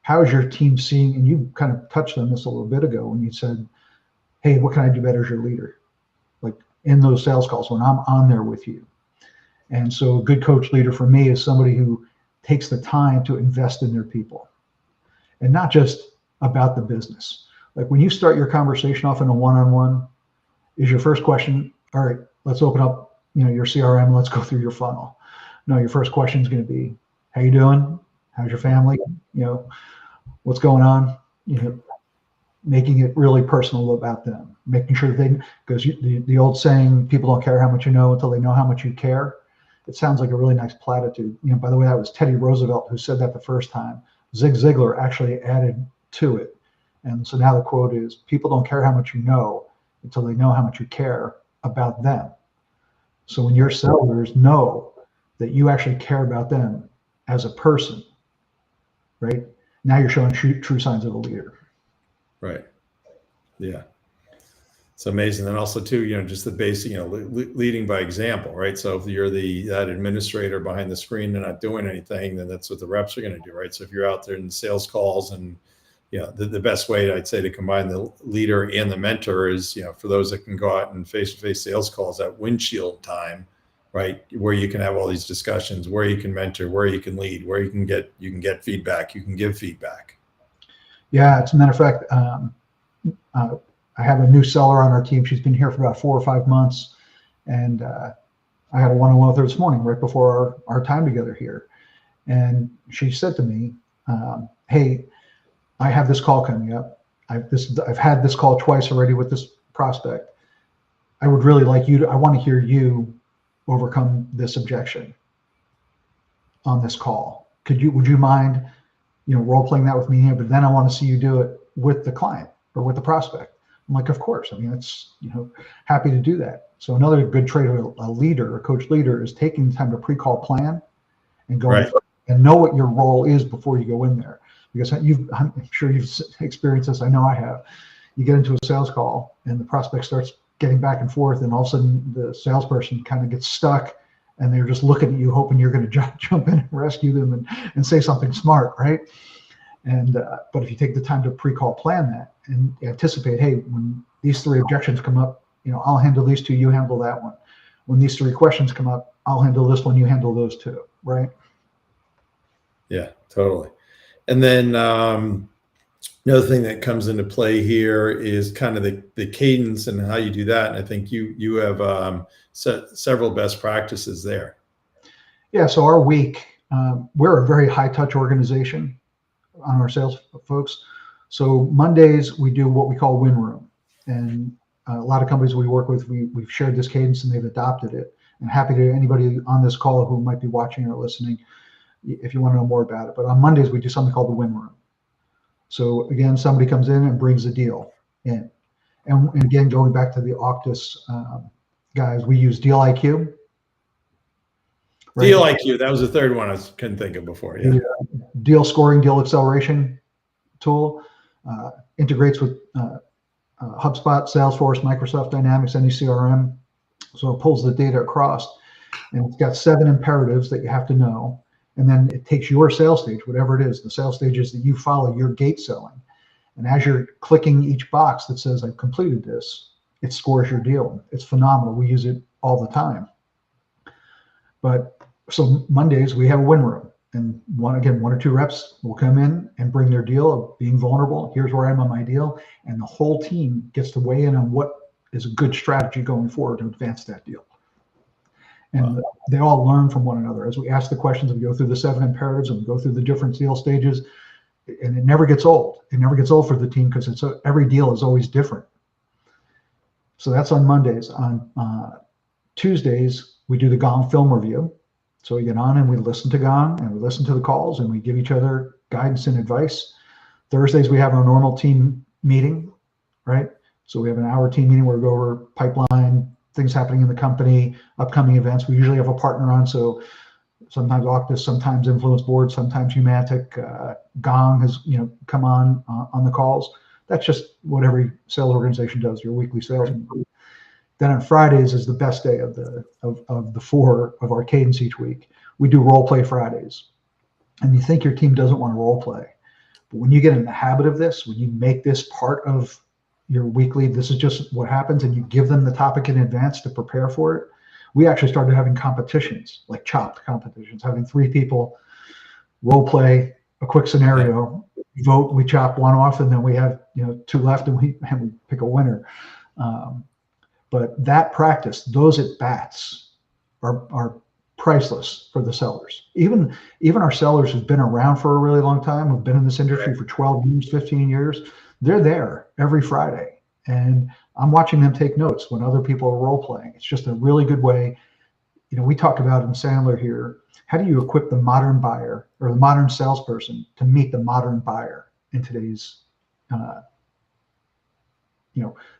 S2: how is your team seeing? And you kind of touched on this a little bit ago when you said, "Hey, what can I do better as your leader?" Like in those sales calls when I'm on there with you. And so a good coach leader for me is somebody who takes the time to invest in their people, and not just about the business. Like when you start your conversation off in a one-on-one, is your first question, all right, let's open up, your CRM, and let's go through your funnel. No, your first question is going to be, how you doing? How's your family? What's going on? Making it really personal about them, making sure that because the old saying, people don't care how much you know until they know how much you care. It sounds like a really nice platitude. By the way, that was Teddy Roosevelt who said that the first time. Zig Ziglar actually added to it. And so now the quote is, people don't care how much you know until they know how much you care about them. So when your sellers know that you actually care about them as a person, right? Now you're showing true signs of a leader.
S1: Right. Yeah. It's amazing. And also too, just the basic, leading by example, right? So if you're that administrator behind the screen and not doing anything, then that's what the reps are going to do, right? So if you're out there in sales calls, and the best way I'd say to combine the leader and the mentor is, for those that can go out and face-to-face sales calls, that windshield time, right? Where you can have all these discussions, where you can mentor, where you can lead, where you can get feedback, you can give feedback.
S2: Yeah, as a matter of fact, I have a new seller on our team. She's been here for about 4 or 5 months, and I had a one-on-one with her this morning, right before our time together here. And she said to me, "Hey, I have this call coming up. I've had this call twice already with this prospect. I would really like I want to hear you overcome this objection on this call. Would you mind, role playing that with me here? But then I want to see you do it with the client or with the prospect. I'm like, of course. I mean, it's, happy to do that. So another good trait of a leader, a coach leader, is taking the time to pre-call plan and going
S1: Right.
S2: and know what your role is before you go in there. Because I'm sure you've experienced this. I know I have. You get into a sales call and the prospect starts getting back and forth, and all of a sudden the salesperson kind of gets stuck, and they're just looking at you, hoping you're going to jump in and rescue them and say something smart, right? And but if you take the time to pre-call plan that and anticipate, hey, when these 3 objections come up, I'll handle these 2, you handle that one. When these 3 questions come up, I'll handle this one, you handle those 2, right?
S1: Yeah, totally. And then another thing that comes into play here is kind of the cadence and how you do that. And I think you have several best practices there. Yeah.
S2: So our week, we're a very high touch organization on our sales folks. So Mondays we do what we call win room, and a lot of companies we work with, we've shared this cadence and they've adopted it. And happy to anybody on this call who might be watching or listening, if you want to know more about it. But on Mondays we do something called the win room. So again, somebody comes in and brings a deal in, and again, going back to the Octus guys, we use Deal IQ.
S1: Right? Deal IQ, that was the third one I couldn't think of before. Yeah.
S2: The, deal scoring, deal acceleration tool integrates with HubSpot, Salesforce, Microsoft Dynamics, any CRM. So it pulls the data across, and it's got 7 imperatives that you have to know. And then it takes your sales stage, whatever it is, the sales stages that you follow, your gate selling. And as you're clicking each box that says, I've completed this, it scores your deal. It's phenomenal. We use it all the time. But so Mondays we have a win room, and 1 or 2 reps will come in and bring their deal of being vulnerable. Here's where I am on my deal. And the whole team gets to weigh in on what is a good strategy going forward to advance that deal. And they all learn from one another. As we ask the questions, we go through the 7 imperatives and we go through the different deal stages, and it never gets old. It never gets old for the team because every deal is always different. So that's on Mondays. On Tuesdays, we do the Gong film review. So we get on and we listen to Gong and we listen to the calls and we give each other guidance and advice. Thursdays, we have our normal team meeting, right? So we have an hour team meeting where we go over pipeline, things happening in the company, upcoming events. We usually have a partner on, so sometimes Octus, sometimes Influence Board, sometimes Humantic. Gong has come on the calls. That's just what every sales organization does, your weekly sales meeting. Then on Fridays is the best day of the 4 of our cadence each week. We do role play Fridays. And you think your team doesn't want to role play, but when you get in the habit of this, when you make this part of your weekly, this is just what happens, and you give them the topic in advance to prepare for it. We actually started having competitions, like chopped competitions, having 3 people role play a quick scenario, vote, we chop 1 off, and then we have 2 left, and we pick a winner. But that practice, those at bats, are priceless for the sellers. Even our sellers who've been around for a really long time, who've been in this industry for 12 years, 15 years. They're there every Friday, and I'm watching them take notes when other people are role playing. It's just a really good way. We talk about in Sandler here, how do you equip the modern buyer or the modern salesperson to meet the modern buyer in today's,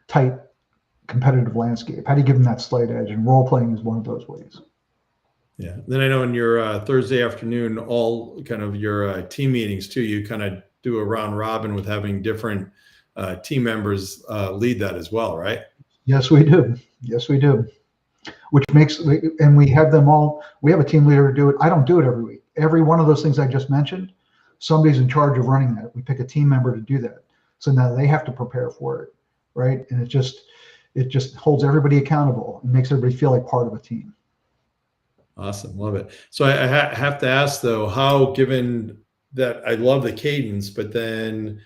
S2: tight competitive landscape? How do you give them that slight edge? And role playing is one of those ways.
S1: Yeah. Then I know in your Thursday afternoon, all kind of your team meetings too, you kind of do a round robin with having different team members lead that as well, right?
S2: Yes, we do. Yes, we do. Which makes, and we have them all, we have a team leader do it. I don't do it every week. Every one of those things I just mentioned, somebody's in charge of running that. We pick a team member to do that. So now they have to prepare for it, right? And it just holds everybody accountable and makes everybody feel like part of a team.
S1: Awesome. Love it. So I have to ask though, how, given that I love the cadence, but then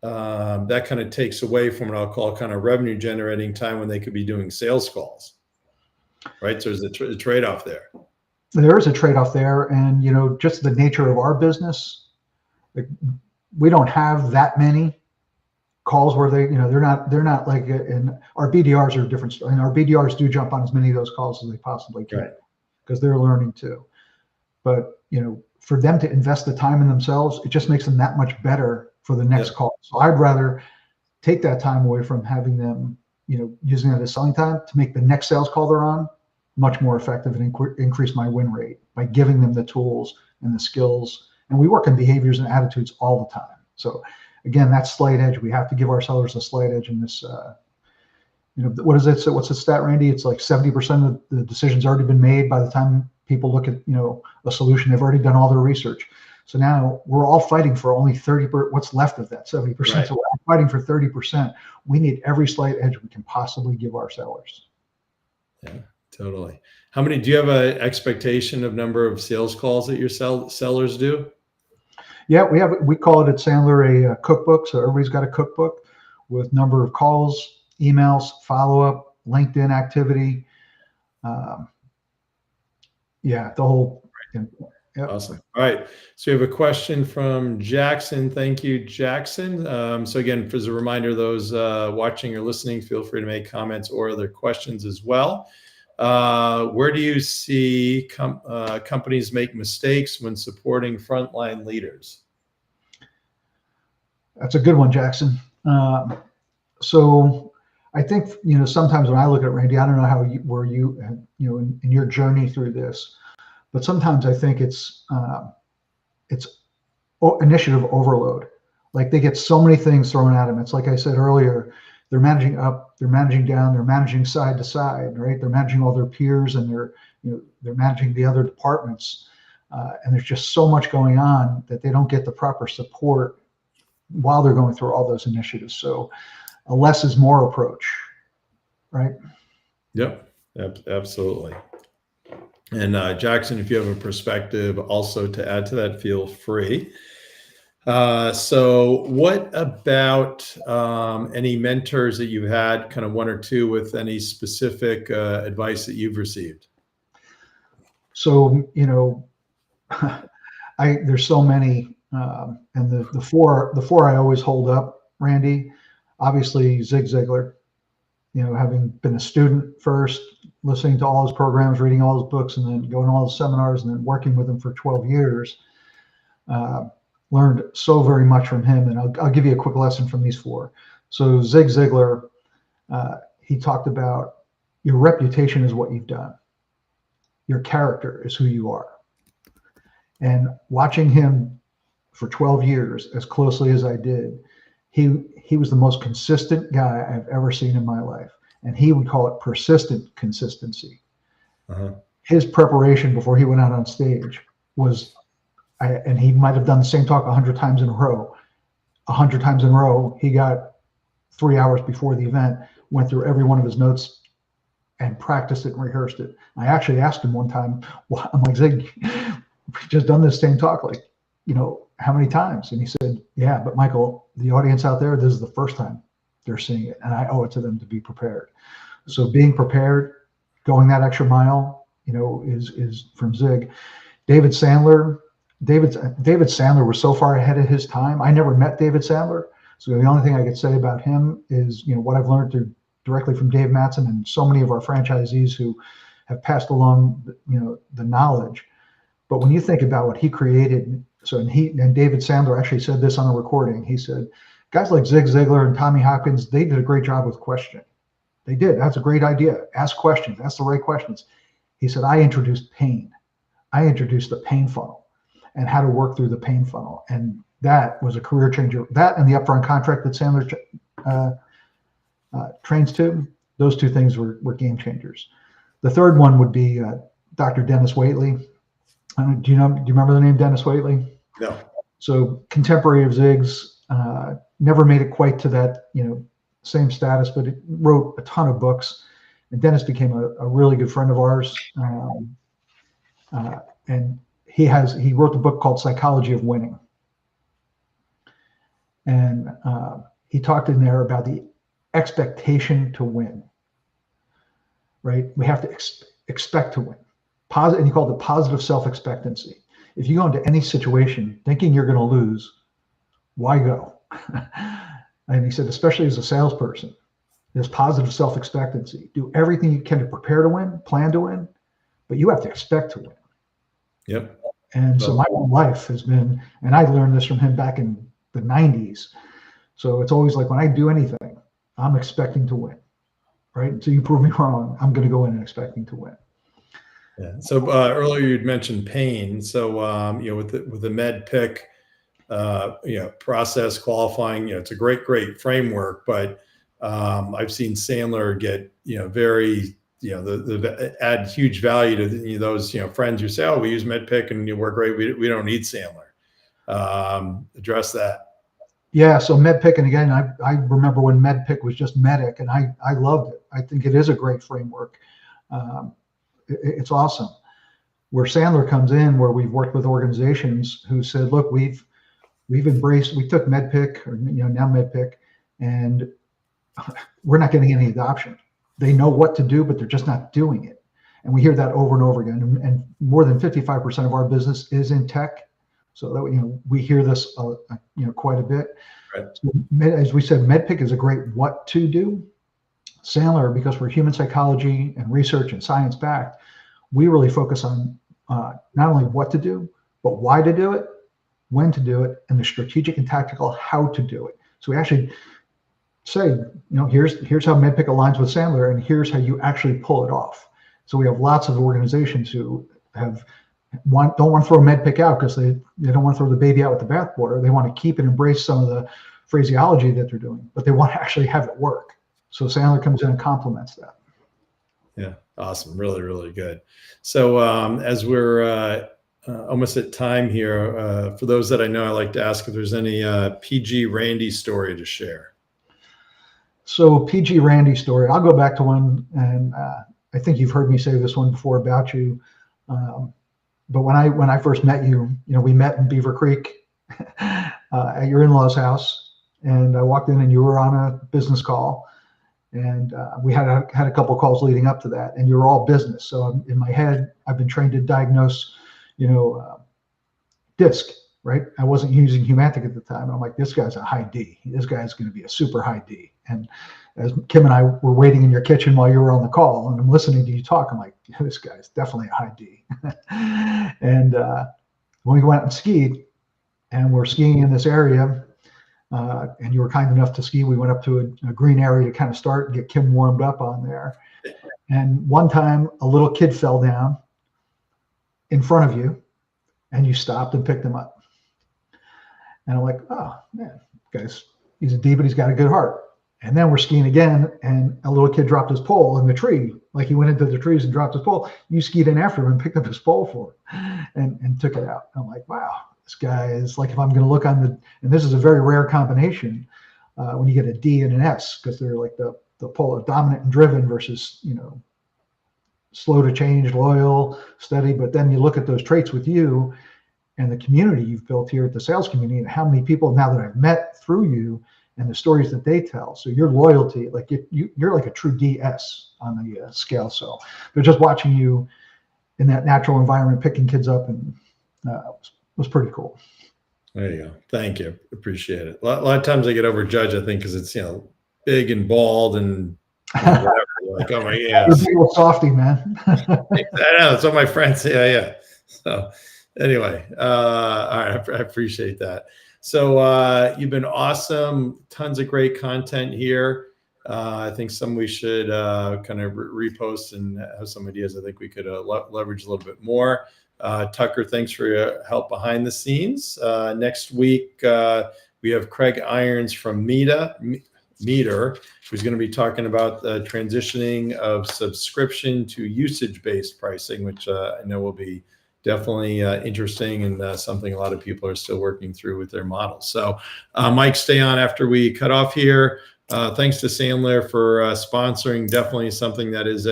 S1: that kind of takes away from what I'll call kind of revenue generating time when they could be doing sales calls, right? So there's a trade-off there.
S2: There is a trade-off there. And, just the nature of our business, like, we don't have that many calls where they, they're not like, and our BDRs are different. And our BDRs do jump on as many of those calls as they possibly can, because they're learning too. But, for them to invest the time in themselves, it just makes them that much better for the next call. So I'd rather take that time away from having them, using that as selling time to make the next sales call they're on much more effective and increase my win rate by giving them the tools and the skills. And we work on behaviors and attitudes all the time. So again, that's slight edge. We have to give our sellers a slight edge in this. What is it? So what's the stat, Randy? It's like 70% of the decisions already been made by the time people look at a solution. They've already done all their research. So now we're all fighting for only 30%. What's left of that 70%? Right. So we're all fighting for 30%. We need every slight edge we can possibly give our sellers.
S1: Yeah, totally. How many? Do you have an expectation of number of sales calls that your sellers do?
S2: Yeah, we call it at Sandler a cookbook. So everybody's got a cookbook with number of calls, emails, follow-up, LinkedIn activity. The whole.
S1: Yep. Awesome. All right. So we have a question from Jackson. Thank you, Jackson. So again, as a reminder, those watching or listening, feel free to make comments or other questions as well. Where do you see companies make mistakes when supporting frontline leaders?
S2: That's a good one, Jackson. So I think, sometimes when I look at it, Randy, I don't know in your journey through this, but sometimes I think it's initiative overload. Like they get so many things thrown at them. It's like I said earlier, they're managing up, they're managing down, they're managing side to side, right? They're managing all their peers and they're managing the other departments. And there's just so much going on that they don't get the proper support while they're going through all those initiatives. So a less is more approach, right?
S1: Yep, absolutely. And Jackson, if you have a perspective also to add to that, feel free. So what about any mentors that you've had, kind of one or two, with any specific advice that you've received?
S2: So, there's so many, and the four I always hold up, Randy, obviously Zig Ziglar, having been a student first, listening to all his programs, reading all his books, and then going to all his seminars, and then working with him for 12 years, learned so very much from him. And I'll give you a quick lesson from these four. So Zig Ziglar, he talked about your reputation is what you've done. Your character is who you are. And watching him for 12 years, as closely as I did, he was the most consistent guy I've ever seen in my life. And he would call it persistent consistency. Uh-huh. His preparation before he went out on stage was, and he might have done the same talk 100 times in a row. 100 times in a row, he got 3 hours before the event, went through every one of his notes and practiced it and rehearsed it. I actually asked him one time, I'm like, Zig, we've just done this same talk, like, how many times? And he said, yeah, but Michael, the audience out there, this is the first time they're seeing it, and I owe it to them to be prepared. So being prepared, going that extra mile, is from Zig. David Sandler was so far ahead of his time. I never met David Sandler, so the only thing I could say about him is what I've learned directly from Dave Mattson and so many of our franchisees who have passed along the knowledge. But when you think about what he created, and David Sandler actually said this on a recording. He said, guys like Zig Ziglar and Tommy Hopkins, they did a great job with questioning. They did. That's a great idea. Ask questions. Ask the right questions. He said, I introduced pain. I introduced the pain funnel and how to work through the pain funnel. And that was a career changer. That and the upfront contract that Sandler trains to, those two things were game changers. The third one would be Dr. Dennis Waitley. Do you remember the name Dennis Waitley?
S1: No.
S2: So contemporary of Zig's, never made it quite to that, same status, but it wrote a ton of books. And Dennis became a really good friend of ours. And he wrote the book called Psychology of Winning. And he talked in there about the expectation to win, right? We have to expect to win. And he called it positive self-expectancy. If you go into any situation thinking you're going to lose, why go? And he said, especially as a salesperson, there's positive self-expectancy. Do everything you can to prepare to win, plan to win, but you have to expect to win.
S1: Yep.
S2: And so my whole life has been, and I learned this from him back in the 90s, So it's always like when I do anything, I'm expecting to win, right? So you prove me wrong, I'm going to go in and expecting to win.
S1: Yeah. So earlier you'd mentioned pain. So with the med pick, process qualifying, it's a great framework, but I've seen Sandler get very the add huge value to those friends who say, oh, we use MedPick and we're great. We don't need Sandler. Address that.
S2: Yeah, so MedPick, and again, I remember when MedPick was just Medic, and I loved it. I think it is a great framework. It's awesome. Where Sandler comes in, where we've worked with organizations who said, look, we took MedPick, or now MedPick, and we're not getting any adoption. They know what to do, but they're just not doing it. And we hear that over and over again. And more than 55% of our business is in tech. So that we hear this quite a bit.
S1: Right.
S2: So, as we said, MedPick is a great what to do. Sandler, because we're human psychology and research and science backed, we really focus on not only what to do, but why to do it, when to do it, and the strategic and tactical how to do it. So we actually say, here's how MedPick aligns with Sandler, and here's how you actually pull it off. So we have lots of organizations who don't want to throw MedPick out because they don't want to throw the baby out with the bathwater. They want to keep and embrace some of the phraseology that they're doing, but they want to actually have it work. So Sandler comes in and complements that.
S1: Yeah, awesome. Really, really good. So as we're almost at time here, for those that I know, I like to ask if there's any PG Randy story to share.
S2: So PG Randy story, I'll go back to one, and I think you've heard me say this one before about you. But when I first met you, we met in Beaver Creek at your in-laws' house, and I walked in and you were on a business call, and we had a couple of calls leading up to that, and you were all business. So in my head, I've been trained to diagnose, disc, right? I wasn't using Humantic at the time. And I'm like, this guy's a high D. This guy's going to be a super high D. And as Kim and I were waiting in your kitchen while you were on the call, and I'm listening to you talk, I'm like, this guy's definitely a high D. And when we went and skied, and we're skiing in this area, and you were kind enough to ski, we went up to a green area to kind of start and get Kim warmed up on there. And one time, a little kid fell down in front of you, and you stopped and picked him up. And I'm like, oh, man, guys, he's a D, but he's got a good heart. And then we're skiing again, and a little kid dropped his pole in the tree. Like he went into the trees and dropped his pole. You skied in after him and picked up his pole for him and took it out. I'm like, wow, this guy is like, if I'm going to look on and this is a very rare combination when you get a D and an S, because they're like the pole of dominant and driven versus, slow to change, loyal, steady. But then you look at those traits with you and the community you've built here at the sales community, and how many people now that I've met through you and the stories that they tell. So your loyalty, like you're like a true DS on the scale. So they're just watching you in that natural environment, picking kids up, and was pretty cool.
S1: There you go. Thank you. Appreciate it. A lot of times I get overjudged, I think, because it's, big and bald and whatever. Like, oh my, yeah.
S2: You're a big old softy, man.
S1: I know. That's what my friends say. Yeah. So anyway, all right. I appreciate that. So you've been awesome. Tons of great content here. I think we should kind of repost and have some ideas. I think we could leverage a little bit more. Tucker, thanks for your help behind the scenes. Next week, we have Craig Irons from Meter, who's going to be talking about the transitioning of subscription to usage-based pricing, which I know will be definitely interesting and something a lot of people are still working through with their models. So Mike, stay on after we cut off here. Thanks to Sandler for sponsoring. Definitely something that is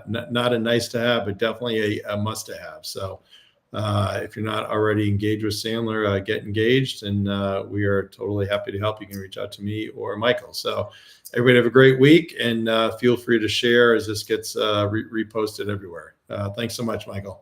S1: not a nice to have, but definitely a must to have. So if you're not already engaged with Sandler, get engaged, and we are totally happy to help. You can reach out to me or Michael. So everybody have a great week, and feel free to share as this gets reposted everywhere. Thanks so much, Michael.